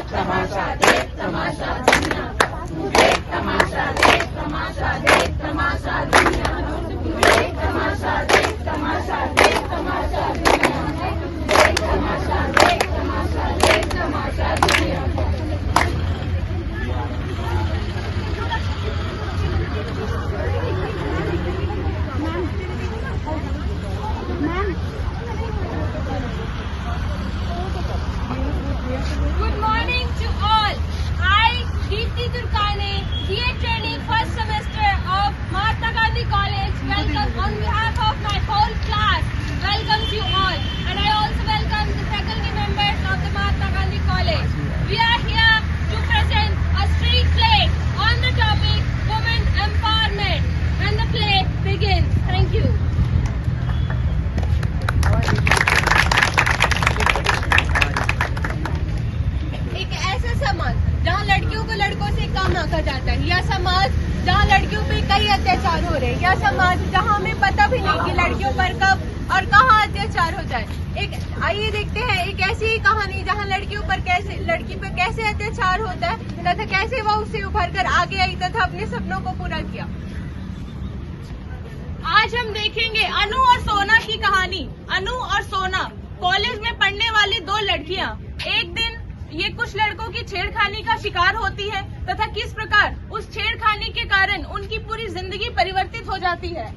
तमाशा देख तमाशा दुनिया, देख तमाशा देख तमाशा देख तमाशा दुनिया, देख तमाशा देख तमाशा देख तमाशा दुनिया, देख तमाशा देख तमाशा देख तमाशा दुनिया। Good morning to all. I, Deepti Durkane, BA training first semester of Mahatma Gandhi College, welcome on behalf of my whole class, welcomes you all. And I also welcome the faculty members of the Mahatma Gandhi College. We are here to present a street play on the topic Women Empowerment. And the play begins. Thank you. एक ऐसा समाज जहाँ लड़कियों को लड़कों से कम आंका जाता है, या समाज जहाँ लड़कियों पे कई अत्याचार हो रहे हैं, या समाज जहाँ हमें पता भी नहीं कि लड़कियों पर कब और कहाँ अत्याचार हो जाए। आइए देखते हैं एक ऐसी ही कहानी जहाँ लड़की पर कैसे अत्याचार होता है तथा कैसे वह उससे उभर कर आगे आई तथा अपने सपनों को पूरा किया। आज हम देखेंगे अनु और सोना की कहानी। अनु और सोना कॉलेज में पढ़ने वाली दो लड़कियां। एक दिन ये कुछ लड़कों की छेड़खानी का शिकार होती है तथा किस प्रकार उस छेड़खानी के कारण उनकी पूरी जिंदगी परिवर्तित हो जाती है।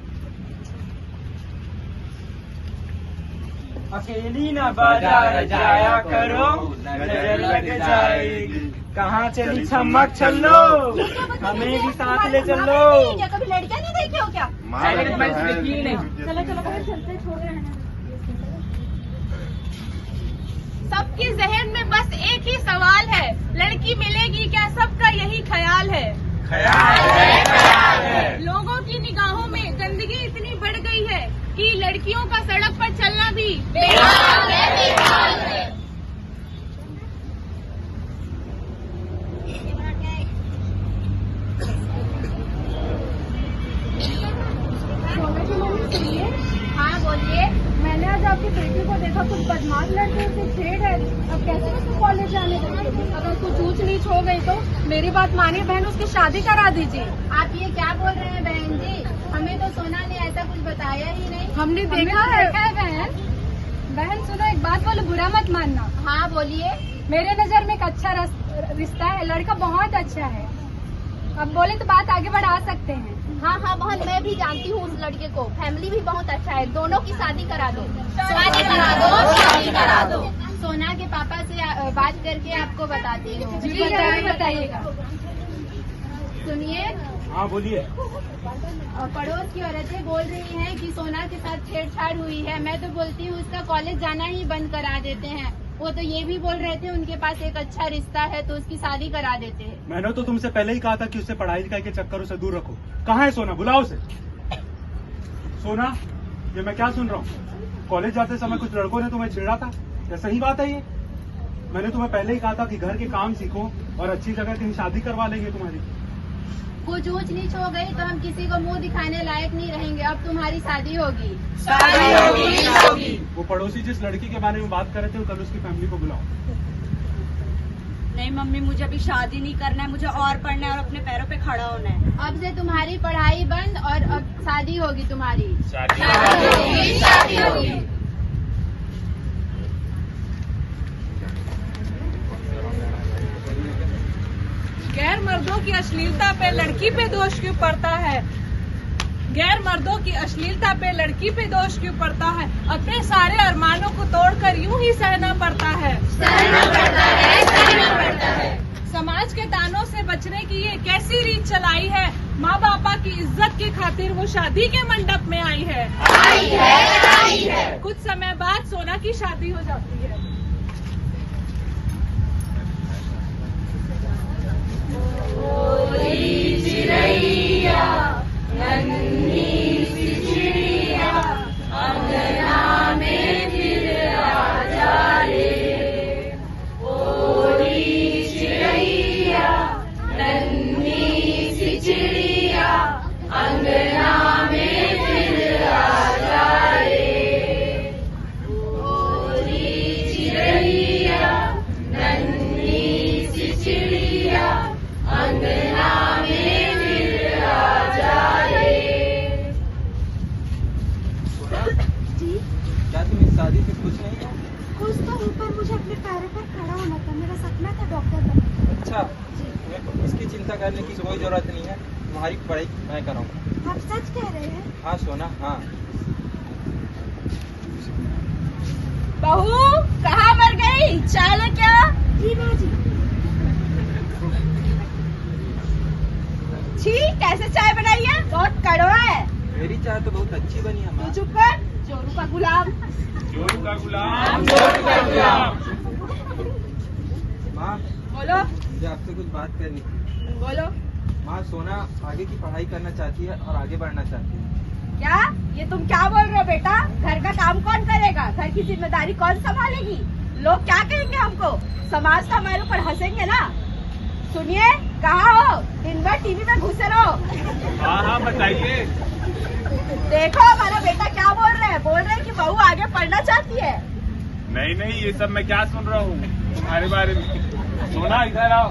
अकेली न बाजार जाया करो, नजर लग जाएगी। कहाँ चली छमक छल्लो, हमें भी साथ ले चलो। क्या कभी लड़कियां नहीं देखी हो क्या? चलो चलो चलते छोड़ रहे हैं। सबके जहन में बस एक ही सवाल है, लड़की मिलेगी क्या? सबका यही ख्याल है। ख्याल है। लोगों की निगाहों में गंदगी इतनी बढ़ गई है कि लड़कियों का सड़क पर चलना भी बेहाल है। हाँ बोलिए। मैंने आज आपकी बेटी को देखा, कुछ बदमाश लड़के से छेड़ है। अब कैसे उसको कॉलेज जाने देंगे? अगर कुछ ऊंच नीच हो गई तो मेरी बात मानिए बहन, उसकी शादी करा दीजिए। आप ये क्या बोल रहे हैं बहन जी? हमें तो सोना ने ऐसा कुछ बताया ही नहीं। हमने देखा है बहन। बहन सुनो, एक बात बोलो, बुरा मत मानना। हाँ बोलिए। मेरे नजर में एक अच्छा रिश्ता है, लड़का बहुत अच्छा है। अब बोले तो बात आगे बढ़ा सकते हैं। हाँ हाँ बहन, मैं भी जानती हूँ उस लड़के को, फैमिली भी बहुत अच्छा है। दोनों की शादी करा दो, शादी करा दो। सोना के पापा से बात करके आपको बताती हूँ। जी बताइएगा। सुनिए। हाँ बोलिए। पड़ोस की औरतें बोल रही हैं कि सोना के साथ छेड़छाड़ हुई है। मैं तो बोलती हूँ उसका कॉलेज जाना ही बंद करा देते हैं। वो तो ये भी बोल रहे थे उनके पास एक अच्छा रिश्ता है तो उसकी शादी करा देते हैं। मैंने तो तुमसे पहले ही कहा था कि उसे पढ़ाई लिखाई के चक्करों से दूर रखो। कहाँ है सोना? बुलाओ उसे। सोना, ये मैं क्या सुन रहा हूँ? कॉलेज जाते समय कुछ लड़कों ने तुम्हें छेड़ा था, क्या सही बात है ये? मैंने तुम्हें पहले ही कहा था कि घर के काम सीखो और अच्छी जगह कहीं शादी करवा लेंगे तुम्हारी। कुछ ऊंच नीच हो गई तो हम किसी को मुंह दिखाने लायक नहीं रहेंगे। अब तुम्हारी शादी होगी। वो पड़ोसी जिस लड़की के बारे में बात कर रहे थे, कल उसकी फैमिली को बुलाओ। नहीं मम्मी, मुझे अभी शादी नहीं करना है, मुझे और पढ़ना है और अपने पैरों पे खड़ा होना है। अब से तुम्हारी पढ़ाई बंद और अब शादी होगी तुम्हारी। शादी होगी। गैर मर्दों की अश्लीलता पे लड़की पे दोष क्यों पड़ता है? गैर मर्दों की अश्लीलता पे लड़की पे दोष क्यों पड़ता है? अपने सारे अरमानों को तोड़कर यूं ही सहना पड़ता है। समाज के तानों से बचने की ये कैसी रीत चलाई है? माँ बापा की इज्जत की खातिर वो शादी के मंडप में आई है। कुछ समय बाद सोना की शादी हो जाती है। चिड़ैया नन्ही सी चिड़िया, अंगना में फिर आ जा रे। ओरी चिड़ैया नन्ही सी चिड़िया, अंगना में फिर आ जा रे। ओरी कुछ नहीं है? कुछ तो ऊपर मुझे अपने पैरों पर खड़ा होना था, मेरा सपना था डॉक्टर बनने अच्छा, तुम्हें इसकी चिंता करने की कोई जरूरत नहीं है, तुम्हारी पढ़ाई मैं कराऊंगा। का। आप सच कह रहे हैं? हाँ सोना, हाँ। बहू कहाँ मर गई? चाय ले क्या? जी माँ जी। छी, कैसे चाय बनाई है? बहुत कड़वा है। मेरी चाय तो बहुत अच्छी बनी है तू माँ। चुप कर, जोरू का गुलाम। जोरू का गुलाम। माँ, बोलो मुझे आपसे कुछ बात करनी थी। बोलो। माँ, सोना आगे की पढ़ाई करना चाहती है और आगे बढ़ना चाहती है। क्या ये तुम क्या बोल रहे हो बेटा? घर का काम कौन करेगा? घर की जिम्मेदारी कौन संभालेगी? लोग क्या कहेंगे हमको? समाज का हमारे ऊपर हंसेंगे ना। सुनिए, कहाँ हो? दिन भर टीवी में घुसे रहो। हाँ बताइए। देखो हमारा बेटा क्या बोल रहे हैं? बोल रहे हैं कि बहू आगे पढ़ना चाहती है। नहीं, ये सब मैं क्या सुन रहा हूँ तुम्हारे बारे में। सोना इधर आओ।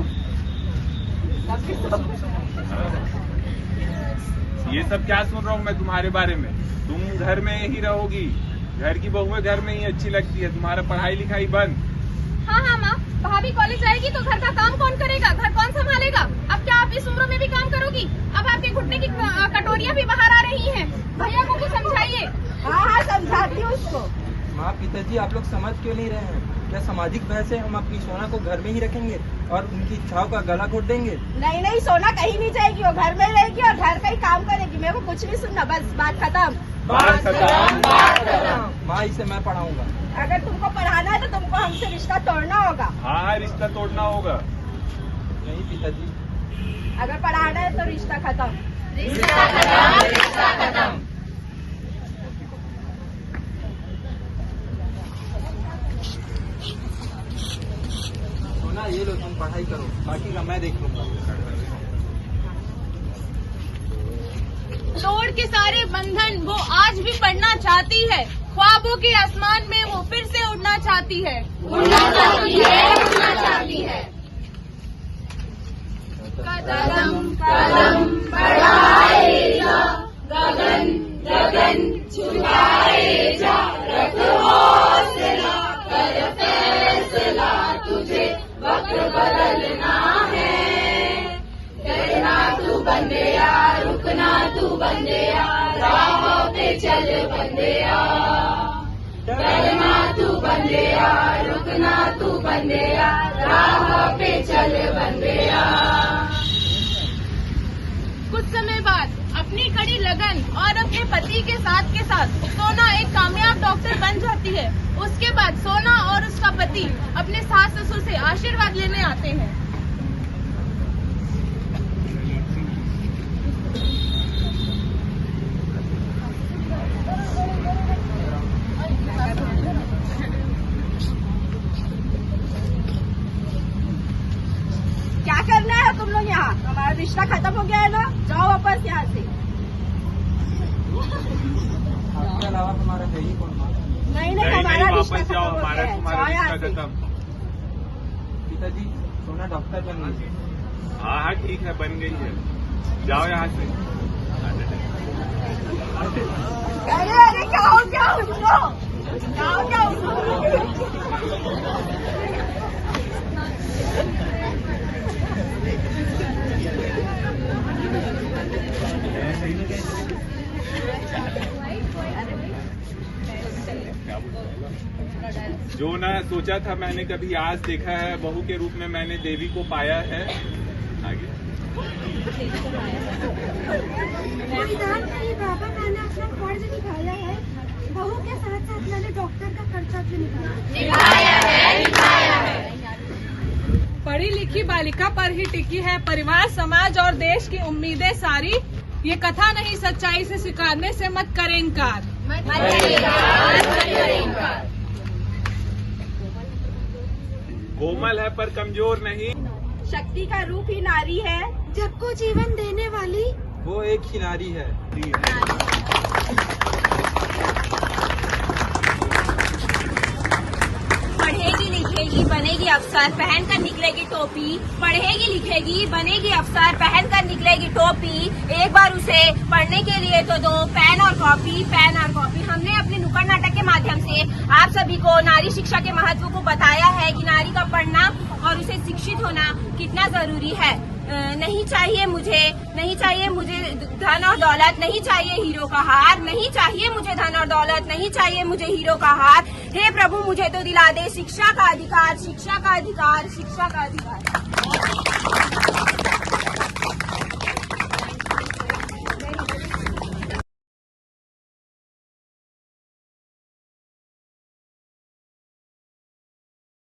ये सब क्या सुन रहा हूँ मैं तुम्हारे बारे में? तुम घर में ही रहोगी, घर की बहुएं घर में ही अच्छी लगती है, तुम्हारा पढ़ाई लिखाई बंद। हाँ माँ, भाभी कॉलेज जाएगी तो घर का काम कौन करेगा? घर कौन संभालेगा? अब क्या आप इस उम्र में भी काम करोगी? अब आपके घुटने की कटोरियाँ भी बाहर आ रही हैं। भैया को कुछ समझाइए। हाँ समझाती हूँ उसको। माँ, पिताजी आप लोग समझ क्यों नहीं रहे हैं? क्या सामाजिक भय से हम अपनी सोना को घर में ही रखेंगे और उनकी इच्छाओं का गला घोट देंगे? नहीं, सोना कहीं नहीं जाएगी, वो घर में रहेगी और घर का ही काम करेगी। मेरे को कुछ नहीं सुनना, बस बात खत्म। माँ, इसे मैं पढ़ाऊंगा। अगर तुमको पढ़ाना है तो तुमको हमसे रिश्ता तोड़ना होगा। हाँ, रिश्ता तोड़ना होगा। नहीं पिताजी। अगर पढ़ाना है तो रिश्ता खत्म। सोना, ये लो, तुम पढ़ाई करो, बाकी का मैं देख लूंगा। तोड़ के सारे बंधन वो आज भी पढ़ना चाहती है। ख्वाबों के आसमान में वो फिर से उड़ना चाहती है। कदम कदम बढ़ाए जा, गगन गगन छुपाए जा, रख हौसला, कर फैसला, तुझे वक्त बदलना है। डरना तू बंदेया, रुकना तू बंदेया, राह पे चल बंदेया। डरना तू बंदेया, रुकना तू बंदेया, राह पे चल बंदेया। कुछ समय बाद अपनी कड़ी लगन और अपने पति के साथ सोना एक कामयाब डॉक्टर बन जाती है। उसके बाद सोना और उसका पति अपने सास ससुर से आशीर्वाद लेने आते हैं। क्या करना है तुम लोग यहाँ? हमारा रिश्ता खत्म हो गया है ना, जाओ वापस यहाँ से। आपके अलावा हमारा है ही कौन? नहीं, हमारा रिश्ता वापस खत्म जाओ, हो गया हमारा है, तुम्हारा जाओ यहाँ रिश्ता से। खत्म। पिताजी, सोना डॉक्टर बन गई है। हाँ, ठीक है, बन गई है, जाओ यहाँ से। अरे क्या हो गया उसको? क्या हो गया उसको? जो ना सोचा था मैंने कभी, आज देखा है बहू के रूप में मैंने देवी को पाया है। आगे विधान में ये बाबा मैंने अपना फर्ज निभाया है, बहू के साथ साथ मैंने डॉक्टर का कर्तव्य निभाया है। पढ़ी लिखी बालिका पर ही टिकी है परिवार, समाज और देश की उम्मीदें सारी। ये कथा नहीं सच्चाई से स्वीकारने से मत करें इनकार। कोमल है पर कमजोर नहीं, शक्ति का रूप ही नारी है, सबको जीवन देने वाली वो एक ही नारी है। पढ़ेगी लिखेगी लिखेगी बनेगी अफसर, पहनकर निकलेगी टोपी, पढ़ेगी लिखेगी बनेगी अफसर, पहनकर निकलेगी टोपी। एक बार उसे पढ़ने के लिए तो दो पेन और कॉपी, पेन और कॉपी। हमने अपने नुक्कड़ नाटक के माध्यम से आप सभी को नारी शिक्षा के महत्व को बताया है कि नारी का पढ़ना और उसे शिक्षित होना कितना जरूरी है। नहीं चाहिए मुझे धन और दौलत, नहीं चाहिए हीरो का हार, नहीं चाहिए मुझे धन और दौलत, नहीं चाहिए मुझे हीरो का हार। हे प्रभु मुझे तो दिला दे शिक्षा का अधिकार, शिक्षा का अधिकार, शिक्षा का अधिकार।